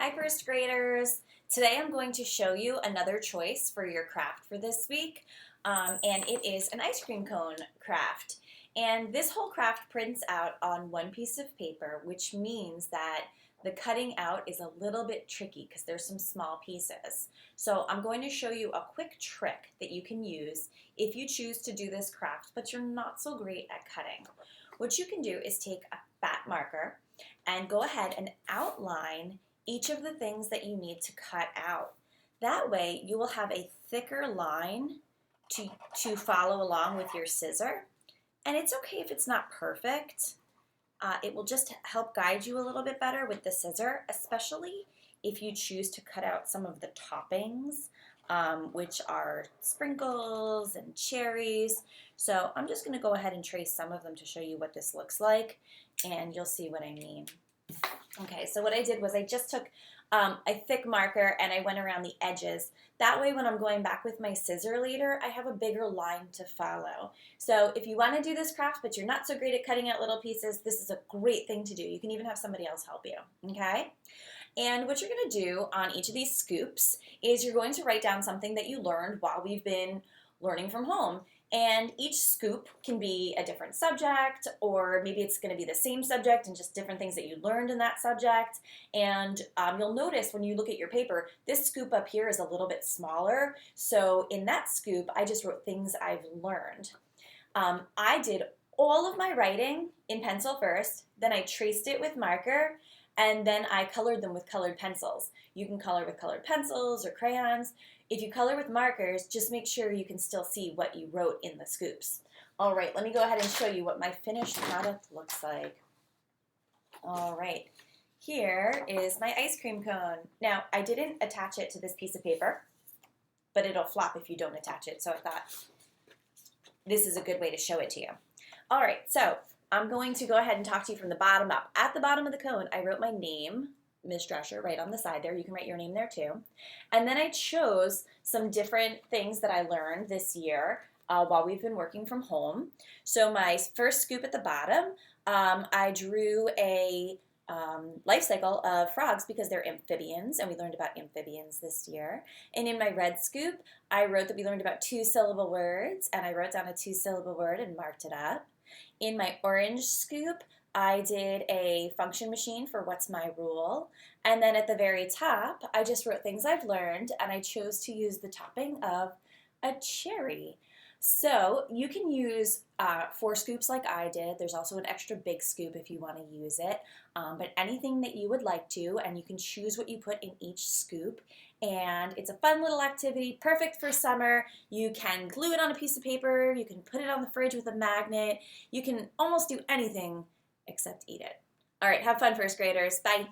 Hi first graders! Today I'm going to show you another choice for your craft for this week, and it is an ice cream cone craft. And this whole craft prints out on one piece of paper, which means that the cutting out is a little bit tricky because there's some small pieces. So I'm going to show you a quick trick that you can use if you choose to do this craft, but you're not so great at cutting. What you can do is take a fat marker and go ahead and outline each of the things that you need to cut out. That way you will have a thicker line to follow along with your scissor. And it's okay if it's not perfect. It will just help guide you a little bit better with the scissor, especially if you choose to cut out some of the toppings, which are sprinkles and cherries. So I'm just going to go ahead and trace some of them to show you what this looks like, and you'll see what I mean. Okay, so what I did was I just took a thick marker and I went around the edges. That way when I'm going back with my scissor later, I have a bigger line to follow. So if you want to do this craft but you're not so great at cutting out little pieces, this is a great thing to do. You can even have somebody else help you, okay? And what you're going to do on each of these scoops is you're going to write down something that you learned while we've been learning from home. And each scoop can be a different subject, or maybe it's going to be the same subject and just different things that you learned in that subject. And you'll notice when you look at your paper, this scoop up here is a little bit smaller. So in that scoop, I just wrote things I've learned. I did all of my writing in pencil first, then I traced it with marker, and then I colored them with colored pencils. You can color with colored pencils or crayons. If you color with markers, just make sure you can still see what you wrote in the scoops. All right, let me go ahead and show you what my finished product looks like. All right, here is my ice cream cone. Now, I didn't attach it to this piece of paper, but it'll flop if you don't attach it, so I thought this is a good way to show it to you. All right, so I'm going to go ahead and talk to you from the bottom up. At the bottom of the cone, I wrote my name, Ms. Drescher, right on the side there. You can write your name there too. And then I chose some different things that I learned this year while we've been working from home. So my first scoop at the bottom, I drew a life cycle of frogs because they're amphibians, and we learned about amphibians this year. And in my red scoop, I wrote that we learned about two-syllable words, and I wrote down a two-syllable word and marked it up. In my orange scoop, I did a function machine for what's my rule. And then at the very top, I just wrote things I've learned, and I chose to use the topping of a cherry. So you can use 4 scoops like I did. There's also an extra big scoop if you want to use it. But anything that you would like to, and you can choose what you put in each scoop. And it's a fun little activity, perfect for summer. You can glue it on a piece of paper. You can put it on the fridge with a magnet. You can almost do anything except eat it. All right, have fun, first graders. Bye.